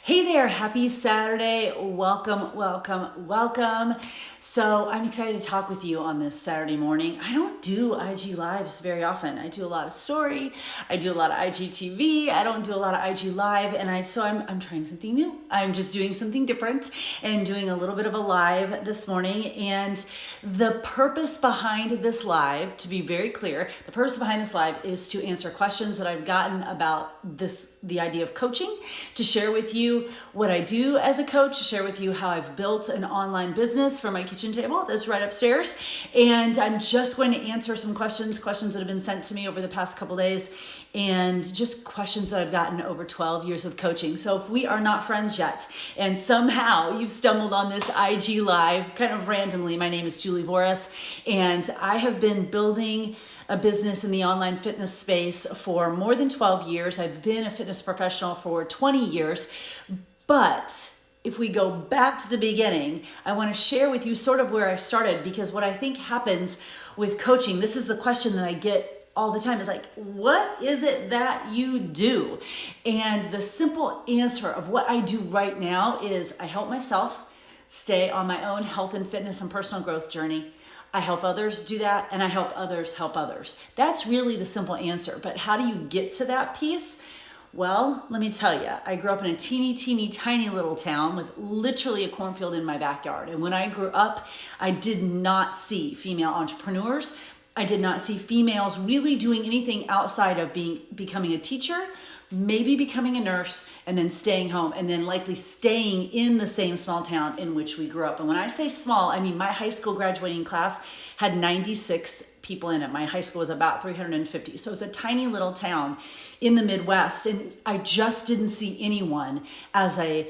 Hey there, happy Saturday. Welcome, welcome, welcome. So I'm excited to talk with you on this Saturday morning. I don't do IG Lives very often. I do a lot of story, I do a lot of IGTV, I don't do a lot of IG Live, and I'm trying something new. I'm just doing something different and doing a little bit of a live this morning. And the purpose behind this live, to be very clear, the purpose behind this live is to answer questions that I've gotten about the idea of coaching, to share with you what I do as a coach, to share with you how I've built an online business for my kitchen table that's right upstairs. And I'm just going to answer some questions that have been sent to me over the past couple days, and just questions that I've gotten over 12 years of coaching. So if we are not friends yet, and somehow you've stumbled on this IG Live kind of randomly, my name is Julie Voris, and I have been building a business in the online fitness space for more than 12 years. I've been a fitness professional for 20 years. But if we go back to the beginning, I want to share with you sort of where I started, because what I think happens with coaching, this is the question that I get all the time, is like, what is it that you do? And the simple answer of what I do right now is I help myself stay on my own health and fitness and personal growth journey. I help others do that, and I help others help others. That's really the simple answer. But how do you get to that piece? Well, let me tell you, I grew up in a teeny, tiny little town with literally a cornfield in my backyard. And when I grew up, I did not see female entrepreneurs. I did not see females really doing anything outside of becoming a teacher, maybe becoming a nurse, and then staying home, and then likely staying in the same small town in which we grew up. And when I say small, I mean my high school graduating class had 96 people in it. My high school was about 350. So it's a tiny little town in the Midwest. And I just didn't see anyone as a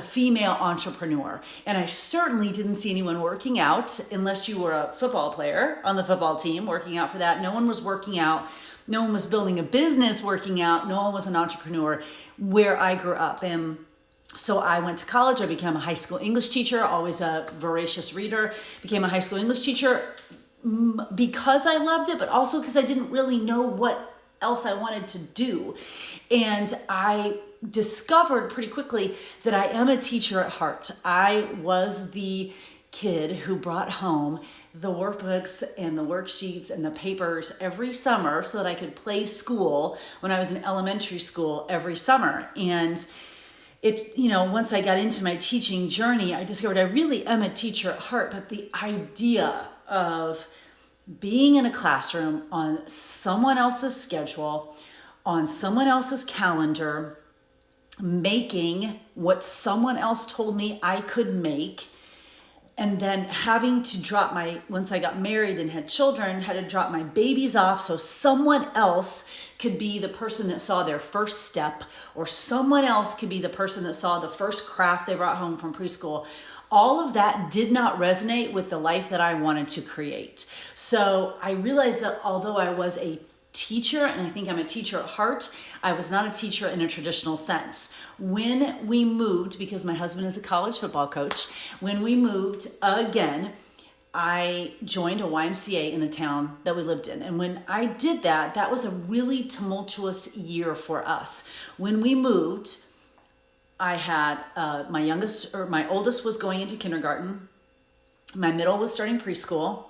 female entrepreneur. And I certainly didn't see anyone working out, unless you were a football player on the football team working out for that. No one was working out. No one was building a business working out. No one was an entrepreneur where I grew up. And so I went to college. I became a high school English teacher, always a voracious reader, became a high school English teacher because I loved it, but also because I didn't really know what else I wanted to do. And I discovered pretty quickly that I am a teacher at heart. I was the kid who brought home the workbooks and the worksheets and the papers every summer so that I could play school when I was in elementary school every summer. And once I got into my teaching journey, I discovered I really am a teacher at heart. But the idea of being in a classroom on someone else's schedule, on someone else's calendar, making what someone else told me I could make, and then having to once I got married and had children, had to drop my babies off so someone else could be the person that saw their first step, or someone else could be the person that saw the first craft they brought home from preschool. All of that did not resonate with the life that I wanted to create. So I realized that although I was a teacher, and I think I'm a teacher at heart, I was not a teacher in a traditional sense. When we moved, because my husband is a college football coach, when we moved again, I joined a YMCA in the town that we lived in. And when I did that, that was a really tumultuous year for us. When we moved, I had my oldest was going into kindergarten. My middle was starting preschool.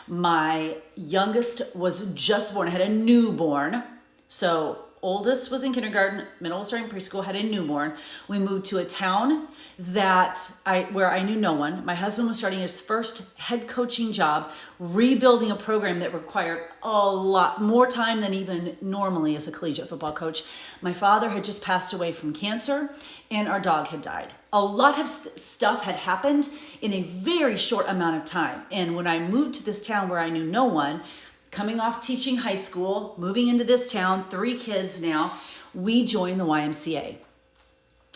My youngest was just born. I had a newborn. So oldest was in kindergarten, middle was starting preschool, had a newborn. We moved to a town where I knew no one. My husband was starting his first head coaching job, rebuilding a program that required a lot more time than even normally as a collegiate football coach. My father had just passed away from cancer, and our dog had died. A lot of stuff had happened in a very short amount of time. And when I moved to this town where I knew no one, coming off teaching high school, moving into this town, 3 kids now, we joined the YMCA.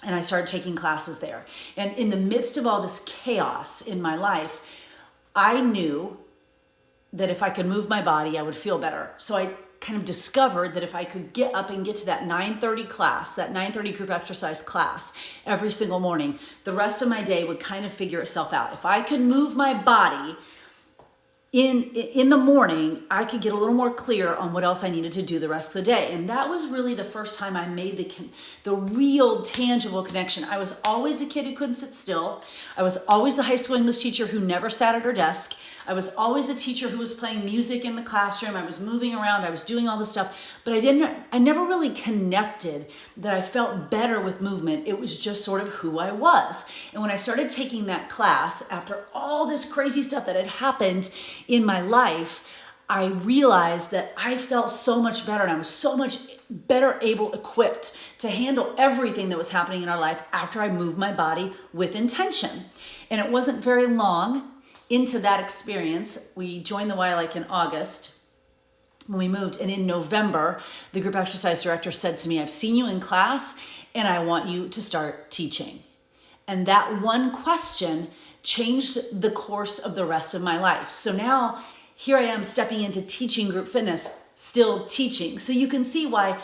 And I started taking classes there. And in the midst of all this chaos in my life, I knew that if I could move my body, I would feel better. So I kind of discovered that if I could get up and get to that 9:30 class, that 9:30 group exercise class every single morning, the rest of my day would kind of figure itself out. If I could move my body, in the morning, I could get a little more clear on what else I needed to do the rest of the day. And that was really the first time I made the real tangible connection. I was always a kid who couldn't sit still. I was always a high school English teacher who never sat at her desk. I was always a teacher who was playing music in the classroom. I was moving around. I was doing all this stuff, but I never really connected that I felt better with movement. It was just sort of who I was. And when I started taking that class, after all this crazy stuff that had happened in my life, I realized that I felt so much better, and I was so much better equipped to handle everything that was happening in our life after I moved my body with intention. And it wasn't very long into that experience. We joined the Y in August when we moved, and in November, the group exercise director said to me, I've seen you in class and I want you to start teaching. And that one question changed the course of the rest of my life. So now here I am stepping into teaching group fitness, still teaching. So you can see why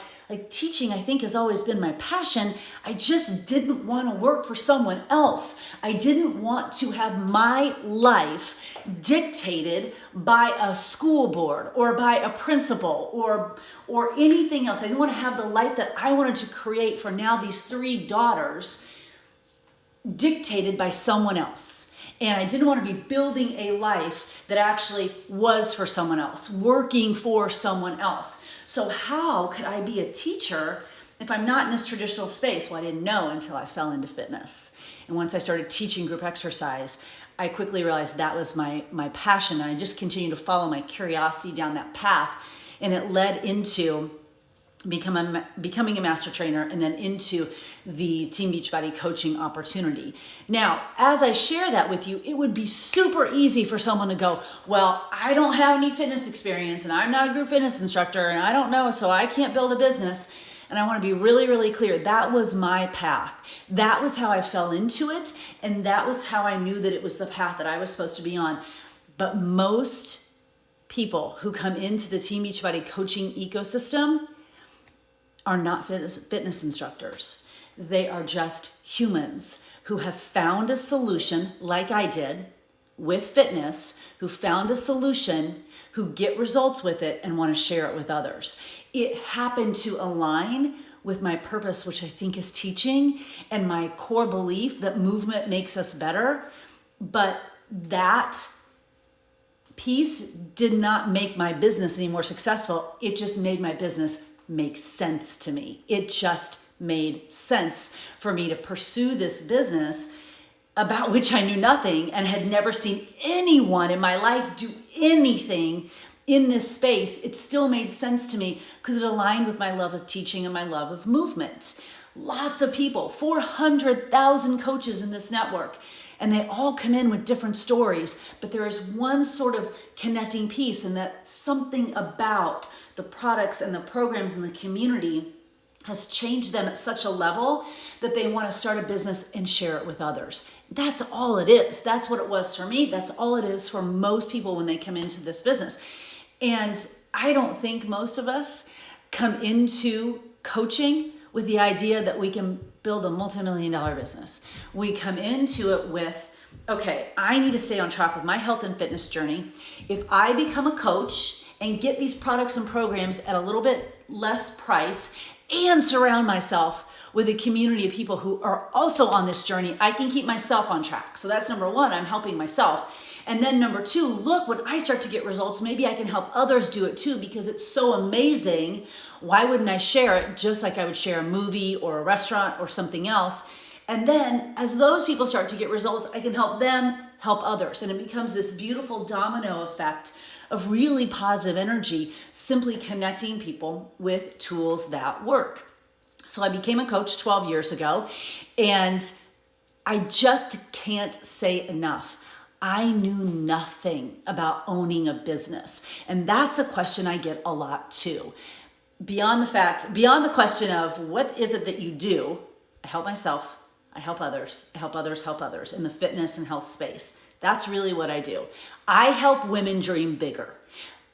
teaching, I think, has always been my passion. I just didn't want to work for someone else. I didn't want to have my life dictated by a school board or by a principal or anything else. I didn't want to have the life that I wanted to create for now these 3 daughters dictated by someone else. And I didn't want to be building a life that actually was for someone else, working for someone else. So how could I be a teacher if I'm not in this traditional space? Well, I didn't know until I fell into fitness. And once I started teaching group exercise, I quickly realized that was my passion. And I just continued to follow my curiosity down that path. And it led into becoming a master trainer, and then into the Team Beachbody coaching opportunity. Now, as I share that with you, it would be super easy for someone to go, well, I don't have any fitness experience, and I'm not a group fitness instructor, and I don't know, so I can't build a business. And I want to be really, really clear. That was my path. That was how I fell into it, and that was how I knew that it was the path that I was supposed to be on. But most people who come into the Team Beachbody coaching ecosystem are not fitness instructors. They are just humans who have found a solution, like I did with fitness, who found a solution, who get results with it and want to share it with others. It happened to align with my purpose, which I think is teaching, and my core belief that movement makes us better. But that piece did not make my business any more successful. It just made my business make sense to me. It just made sense for me to pursue this business about which I knew nothing and had never seen anyone in my life do anything in this space. It still made sense to me because it aligned with my love of teaching and my love of movement. Lots of people, 400,000 coaches in this network, and they all come in with different stories, but there is one sort of connecting piece, and that something about the products and the programs and the community has changed them at such a level that they want to start a business and share it with others. That's all it is. That's what it was for me. That's all it is for most people when they come into this business. And I don't think most of us come into coaching with the idea that we can build a multi-million-dollar business. We come into it with, okay, I need to stay on track with my health and fitness journey. If I become a coach and get these products and programs at a little bit less price and surround myself with a community of people who are also on this journey, I can keep myself on track. So that's number one, I'm helping myself. And then number two, look, when I start to get results, maybe I can help others do it too, because it's so amazing. Why wouldn't I share it just like I would share a movie or a restaurant or something else? And then as those people start to get results, I can help them help others. And it becomes this beautiful domino effect of really positive energy, simply connecting people with tools that work. So I became a coach 12 years ago, and I just can't say enough. I knew nothing about owning a business. And that's a question I get a lot too. Beyond the question of what is it that you do, I help myself, I help others, I help others help others in the fitness and health space. That's really what I do. I help women dream bigger,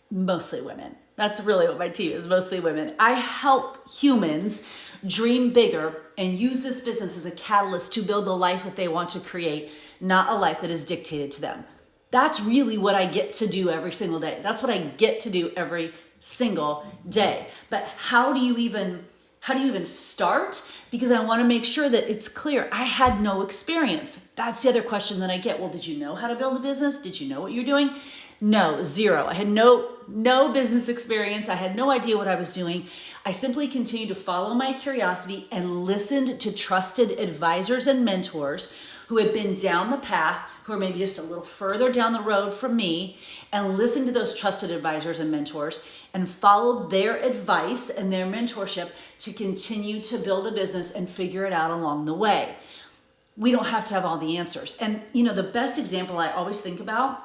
mostly women. That's really what my team is, mostly women. I help humans dream bigger and use this business as a catalyst to build the life that they want to create, not a life that is dictated to them. That's really what I get to do every single day. That's what I get to do every single day. But how do you even start? Because I want to make sure that it's clear. I had no experience. That's the other question that I get. Well, did you know how to build a business? Did you know what you're doing? No, zero. I had no business experience. I had no idea what I was doing. I simply continued to follow my curiosity and listened to trusted advisors and mentors who had been down the path, who are maybe just a little further down the road from me, and listened to those trusted advisors and mentors and followed their advice and their mentorship to continue to build a business and figure it out along the way. We don't have to have all the answers. And the best example I always think about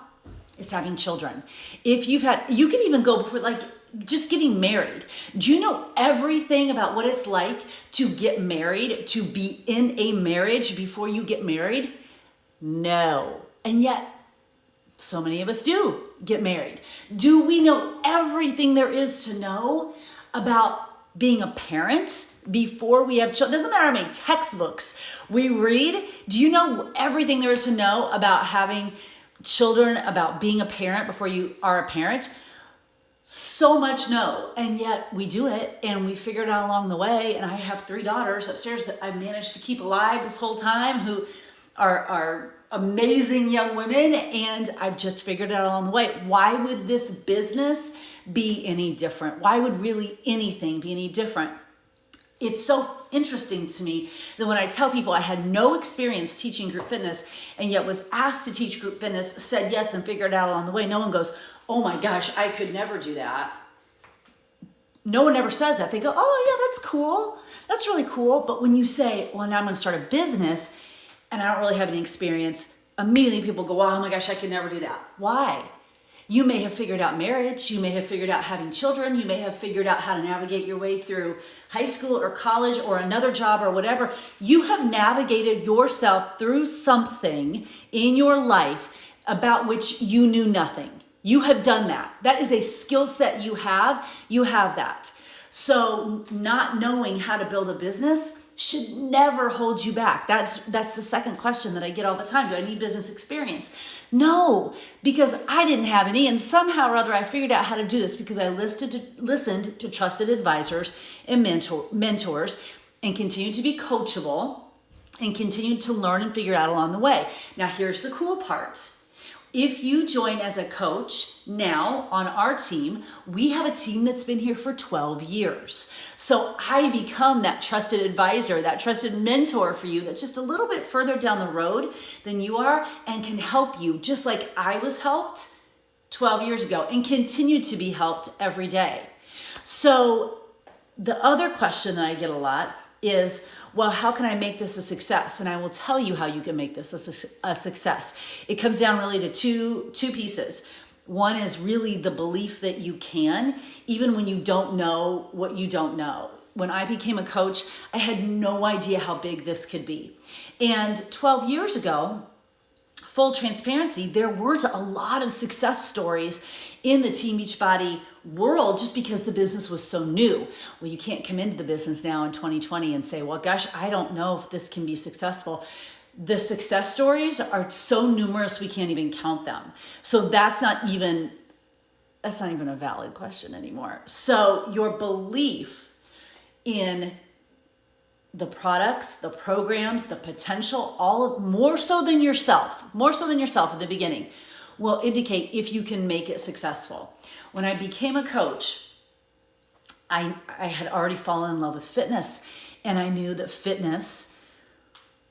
is having children. If you can even go before, just getting married. Do you know everything about what it's like to get married, to be in a marriage before you get married? No. And yet, so many of us do get married. Do we know everything there is to know about being a parent before we have children? Doesn't matter how many textbooks we read. Do you know everything there is to know about having children, about being a parent before you are a parent? So much no, and yet we do it and we figure it out along the way. And I have 3 daughters upstairs that I've managed to keep alive this whole time who are amazing young women, and I've just figured it out along the way. Why would this business be any different? Why would really anything be any different? It's so interesting to me that when I tell people I had no experience teaching group fitness and yet was asked to teach group fitness, said yes, and figured it out along the way, no one goes, oh my gosh, I could never do that. No one ever says that. They go, oh yeah, that's cool. That's really cool. But when you say, well, now I'm going to start a business and I don't really have any experience, immediately people go, oh my gosh, I could never do that. Why? You may have figured out marriage. You may have figured out having children. You may have figured out how to navigate your way through high school or college or another job or whatever. You have navigated yourself through something in your life about which you knew nothing. You have done that. That is a skill set you have. You have that. So not knowing how to build a business should never hold you back. That's the second question that I get all the time. Do I need business experience? No, because I didn't have any, and somehow or other I figured out how to do this because I listened to trusted advisors and mentors and continued to be coachable and continued to learn and figure out along the way. Now here's the cool part. If you join as a coach now on our team, we have a team that's been here for 12 years. So I become that trusted advisor, that trusted mentor for you that's just a little bit further down the road than you are and can help you just like I was helped 12 years ago and continue to be helped every day. So the other question that I get a lot is, well, how can I make this a success? And I will tell you how you can make this a success. It comes down really to two pieces. One is really the belief that you can, even when you don't know what you don't know. When I became a coach, I had no idea how big this could be. And 12 years ago, full transparency, there weren't a lot of success stories in the Team Beachbody world just because the business was so new. Well, you can't come into the business now in 2020 and say, well, gosh, I don't know if this can be successful. The success stories are so numerous, we can't even count them. So that's not even a valid question anymore. So your belief in the products, the programs, the potential, more so than yourself at the beginning, will indicate if you can make it successful. When I became a coach, I had already fallen in love with fitness, and I knew that fitness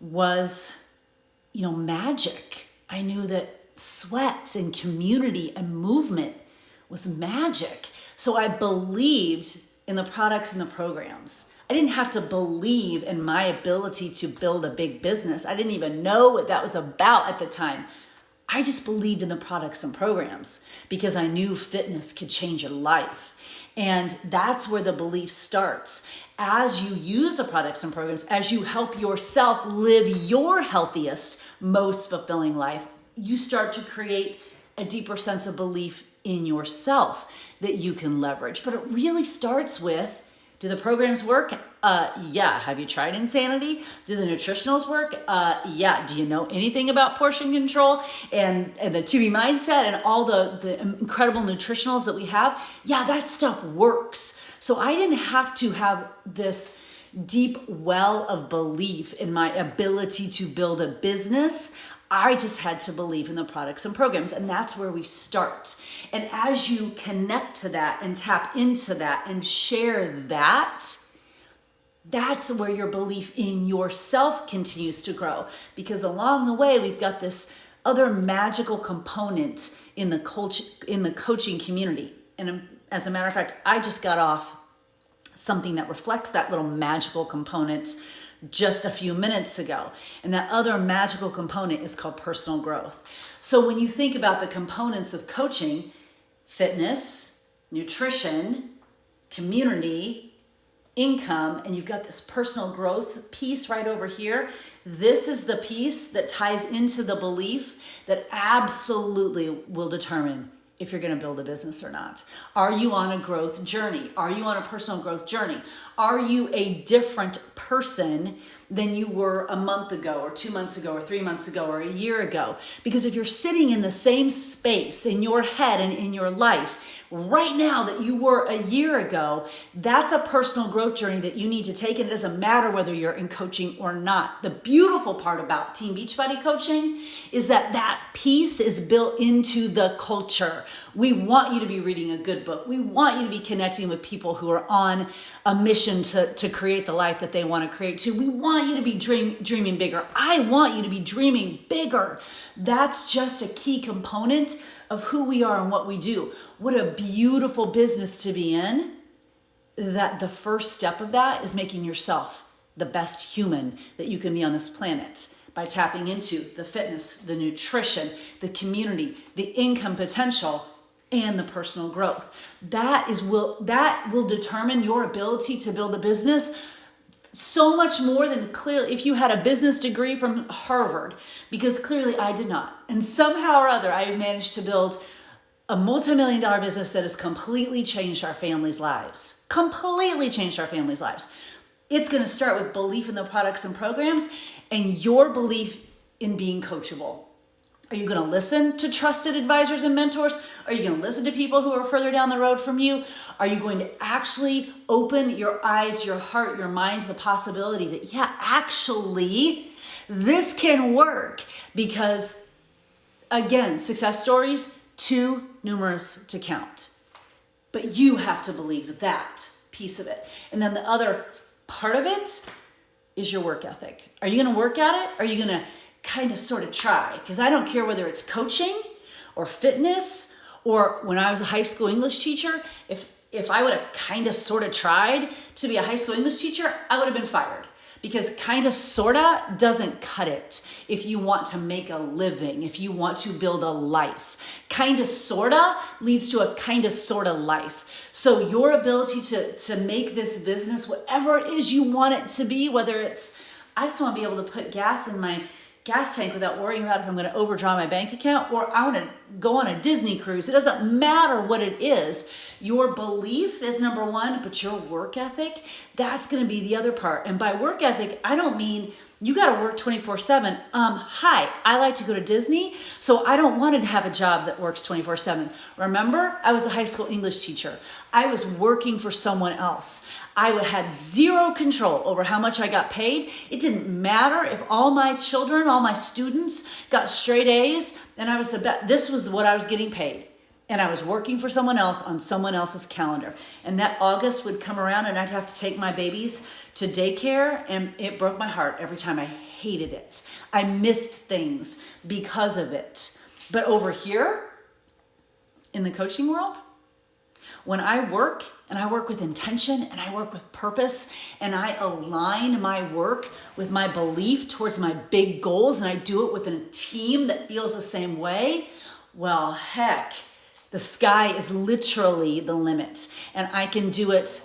was, magic. I knew that sweat and community and movement was magic. So I believed in the products and the programs. I didn't have to believe in my ability to build a big business. I didn't even know what that was about at the time. I just believed in the products and programs because I knew fitness could change your life. And that's where the belief starts. As you use the products and programs, as you help yourself live your healthiest, most fulfilling life, you start to create a deeper sense of belief in yourself that you can leverage. But it really starts with, do the programs work? Yeah. Have you tried Insanity? Do the nutritionals work? Yeah. Do you know anything about portion control and the 2B mindset and all the incredible nutritionals that we have? Yeah, that stuff works. So I didn't have to have this deep well of belief in my ability to build a business. I just had to believe in the products and programs, and that's where we start. And as you connect to that and tap into that and share that, that's where your belief in yourself continues to grow. Because along the way, we've got this other magical component in the coaching community. And as a matter of fact, I just got off something that reflects that little magical component just a few minutes ago. And that other magical component is called personal growth. So when you think about the components of coaching, fitness, nutrition, community, income, and you've got this personal growth piece right over here, this is the piece that ties into the belief that absolutely will determine if you're going to build a business or not. Are you on a growth journey? Are you on a personal growth journey? Are you a different person than you were a month ago or 2 months ago or 3 months ago or a year ago? Because if you're sitting in the same space in your head and in your life right now that you were a year ago, that's a personal growth journey that you need to take. And it doesn't matter whether you're in coaching or not. The beautiful part about Team Beachbody coaching is that that piece is built into the culture. We want you to be reading a good book. We want you to be connecting with people who are on a mission to create the life that they want to create too. We want you to be dreaming bigger. I want you to be dreaming bigger. That's just a key component of who we are and what we do. What a beautiful business to be in. That the first step of that is making yourself the best human that you can be on this planet by tapping into the fitness, the nutrition, the community, the income potential, and the personal growth. That will determine your ability to build a business so much more than clearly if you had a business degree from Harvard, because clearly I did not. And somehow or other, I have managed to build a multi-million-dollar business that has completely changed our families' lives. Completely changed our families' lives. It's going to start with belief in the products and programs and your belief in being coachable. Are you going to listen to trusted advisors and mentors? Are you going to listen to people who are further down the road from you? Are you going to actually open your eyes, your heart, your mind to the possibility that, yeah, actually, this can work? Because, again, success stories, too numerous to count. But you have to believe that piece of it. And then the other part of it is your work ethic. Are you going to work at it? Are you going to kind of sort of try? Because I don't care whether it's coaching or fitness or when I was a high school English teacher, if I would have kind of sort of tried to be a high school English teacher, I would have been fired. Because kind of sorta doesn't cut it if you want to make a living, if you want to build a life. Kind of sorta leads to a kind of sorta life. So your ability to make this business whatever it is you want it to be, whether it's, I just want to be able to put gas in my gas tank without worrying about if I'm going to overdraw my bank account, or I want to go on a Disney cruise. It doesn't matter what it is. Your belief is number one, but your work ethic, that's going to be the other part. And by work ethic, I don't mean you got to work 24/7. Hi, I like to go to Disney, so I don't want to have a job that works 24/7. Remember, I was a high school English teacher. I was working for someone else. I had zero control over how much I got paid. It didn't matter if all my children, all my students got straight A's, and I was the best. This was what I was getting paid. And I was working for someone else on someone else's calendar. And that August would come around and I'd have to take my babies to daycare, and it broke my heart every time. I hated it. I missed things because of it. But over here in the coaching world, when I work, and I work with intention, and I work with purpose, and I align my work with my belief towards my big goals, and I do it with a team that feels the same way, well, heck, the sky is literally the limit. And I can do it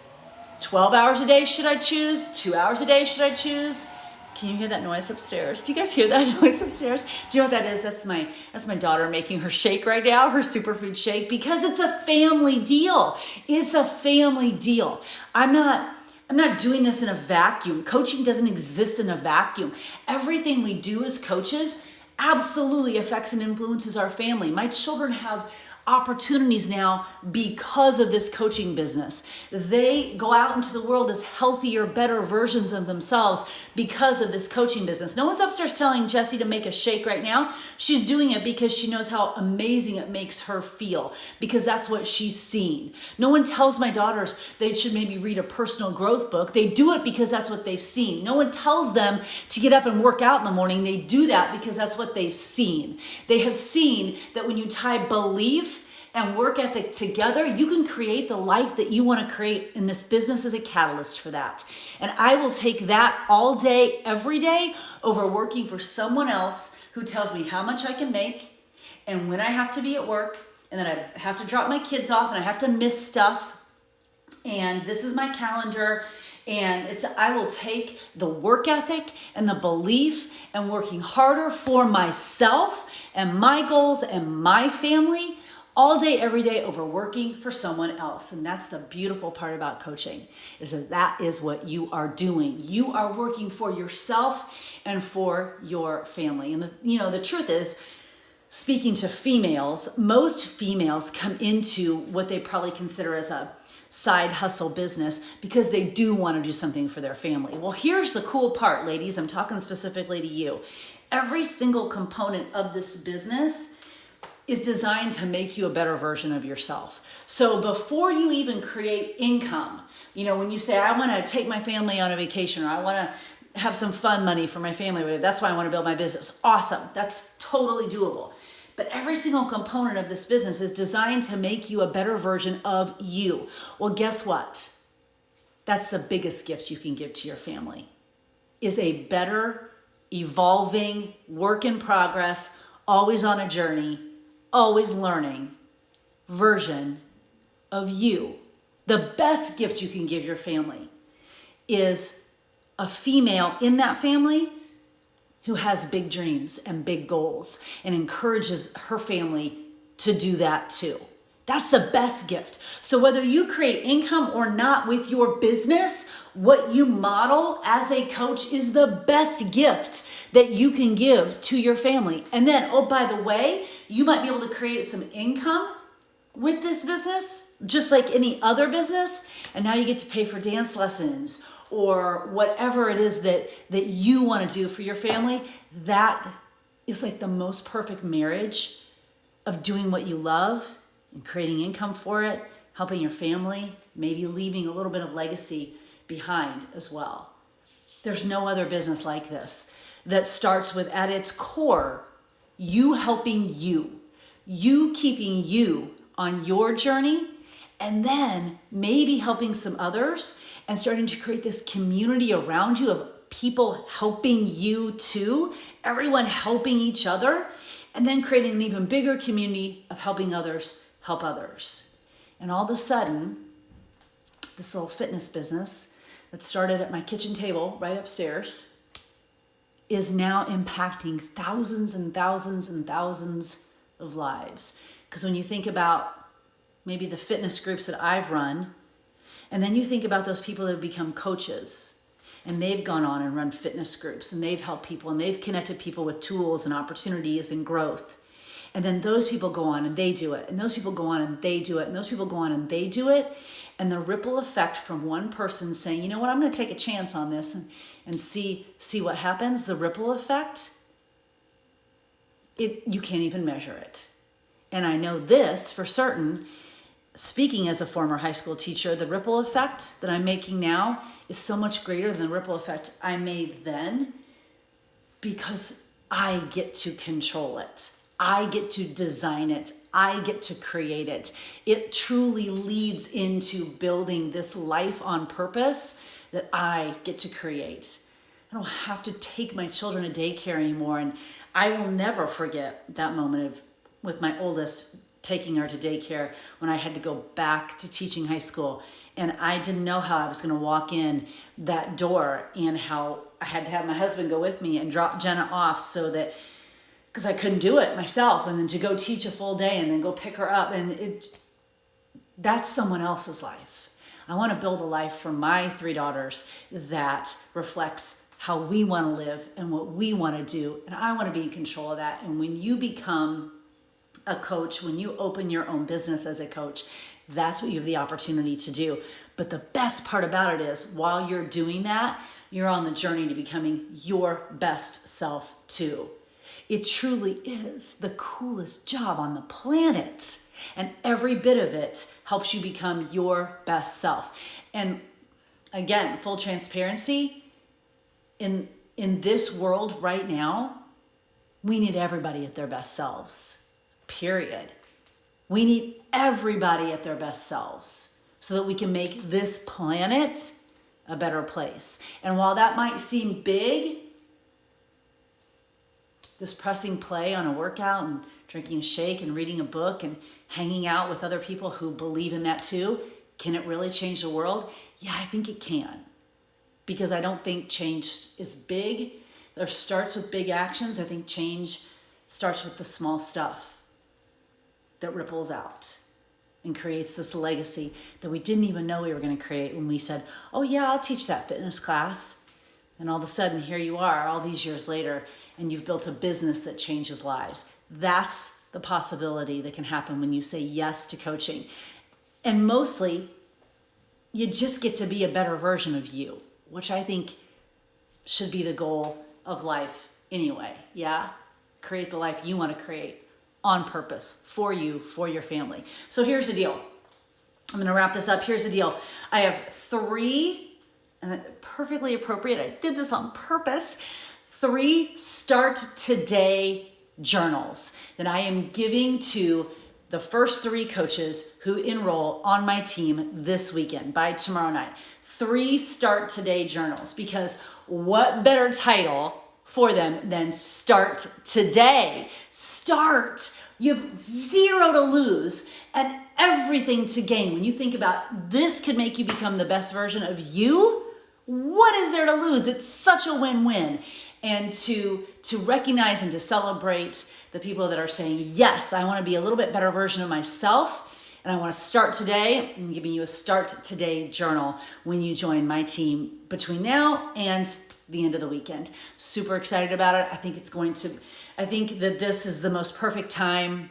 12 hours a day should I choose, 2 hours a day should I choose. Can you hear that noise upstairs? Do you guys hear that noise upstairs? Do you know what that is? That's my daughter making her shake right now, her superfood shake, because it's a family deal. It's a family deal. I'm not I'm not doing this in a vacuum. Coaching doesn't exist in a vacuum. Everything we do as coaches absolutely affects and influences our family. My children have opportunities now because of this coaching business. They go out into the world as healthier, better versions of themselves because of this coaching business. No one's upstairs telling Jessie to make a shake right now. She's doing it because she knows how amazing it makes her feel, because that's what she's seen. No one tells my daughters they should maybe read a personal growth book. They do it because that's what they've seen. No one tells them to get up and work out in the morning. They do that because that's what they've seen. They have seen that when you tie belief and work ethic together, you can create the life that you want to create, and this business is a catalyst for that. And I will take that all day, every day, over working for someone else who tells me how much I can make and when I have to be at work, and then I have to drop my kids off and I have to miss stuff, and this is my calendar. And I will take the work ethic and the belief and working harder for myself and my goals and my family all day, every day, over working for someone else. And that's the beautiful part about coaching, is that is what you are doing. You are working for yourself and for your family. And the truth is, speaking to females, most females come into what they probably consider as a side hustle business because they do want to do something for their family. Well, here's the cool part, ladies. I'm talking specifically to you. Every single component of this business is designed to make you a better version of yourself. So before you even create income, when you say, I want to take my family on a vacation, or I want to have some fun money for my family, that's why I want to build my business. Awesome. That's totally doable. But every single component of this business is designed to make you a better version of you. Well, guess what? That's the biggest gift you can give to your family, is a better, evolving, work in progress, always on a journey, always learning version of you. The best gift you can give your family is a female in that family who has big dreams and big goals and encourages her family to do that too. That's the best gift. So whether you create income or not with your business, what you model as a coach is the best gift that you can give to your family. And then, oh, by the way, you might be able to create some income with this business, just like any other business. And now you get to pay for dance lessons or whatever it is that you want to do for your family. That is like the most perfect marriage of doing what you love and creating income for it, helping your family, maybe leaving a little bit of legacy behind as well. There's no other business like this that starts with, at its core, you helping you keeping you on your journey, and then maybe helping some others and starting to create this community around you of people helping you too, everyone helping each other, and then creating an even bigger community of helping others help others. And all of a sudden, this little fitness business that started at my kitchen table right upstairs is now impacting thousands and thousands and thousands of lives. Because when you think about maybe the fitness groups that I've run, and then you think about those people that have become coaches, and they've gone on and run fitness groups, and they've helped people, and they've connected people with tools and opportunities and growth. And then those people go on and they do it, and those people go on and they do it, and those people go on and they do it. And the ripple effect from one person saying, you know what, I'm going to take a chance on this and see what happens. The ripple effect, you can't even measure it. And I know this for certain, speaking as a former high school teacher, the ripple effect that I'm making now is so much greater than the ripple effect I made then, because I get to control it. I get to design it. I get to create it. It truly leads into building this life on purpose that I get to create. I don't have to take my children to daycare anymore. And I will never forget that moment with my oldest taking her to daycare when I had to go back to teaching high school. And I didn't know how I was going to walk in that door, and how I had to have my husband go with me and drop Jenna off because I couldn't do it myself, and then to go teach a full day and then go pick her up. And that's someone else's life. I want to build a life for my 3 daughters that reflects how we want to live and what we want to do. And I want to be in control of that. And when you become a coach, when you open your own business as a coach, that's what you have the opportunity to do. But the best part about it is while you're doing that, you're on the journey to becoming your best self too. It truly is the coolest job on the planet. And every bit of it helps you become your best self. And again, full transparency, in this world right now, we need everybody at their best selves, period. We need everybody at their best selves so that we can make this planet a better place. And while that might seem big, this pressing play on a workout and drinking a shake and reading a book and hanging out with other people who believe in that too, can it really change the world? Yeah, I think it can. Because I don't think change is big or starts with big actions. I think change starts with the small stuff that ripples out and creates this legacy that we didn't even know we were going to create when we said, oh yeah, I'll teach that fitness class. And all of a sudden, here you are all these years later, and you've built a business that changes lives. That's the possibility that can happen when you say yes to coaching. And mostly, you just get to be a better version of you, which I think should be the goal of life anyway, yeah? Create the life you want to create on purpose for you, for your family. So here's the deal. I'm going to wrap this up. Here's the deal. I have 3, and perfectly appropriate, I did this on purpose, 3 Start Today journals that I am giving to the first 3 coaches who enroll on my team this weekend by tomorrow night. 3 Start Today journals, because what better title for them than Start Today? Start. You have 0 to lose and everything to gain. When you think about this could make you become the best version of you, what is there to lose? It's such a win-win. And to recognize and to celebrate the people that are saying, yes, I want to be a little bit better version of myself, and I want to start today. I'm giving you a Start Today journal when you join my team between now and the end of the weekend. Super excited about it. I think that this is the most perfect time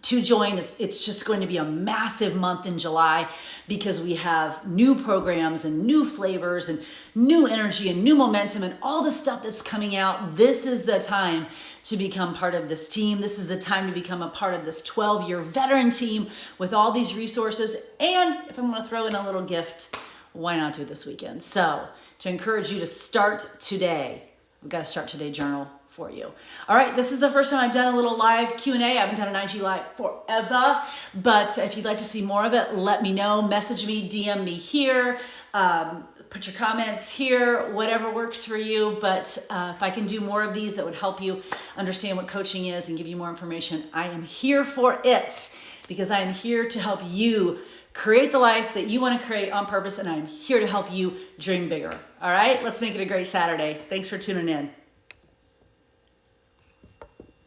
to join. It's just going to be a massive month in July because we have new programs and new flavors and new energy and new momentum and all the stuff that's coming out. This is the time to become part of this team. This is the time to become a part of this 12-year veteran team with all these resources. And if I'm going to throw in a little gift, why not do it this weekend? So to encourage you to start today, we've got a Start Today journal for you. All right, this is the first time I've done a little live Q&A. I haven't done an IG live forever, but if you'd like to see more of it, let me know. Message me, DM me here, put your comments here, whatever works for you. But if I can do more of these that would help you understand what coaching is and give you more information, I am here for it because I am here to help you create the life that you want to create on purpose, and I'm here to help you dream bigger. All right, let's make it a great Saturday. Thanks for tuning in.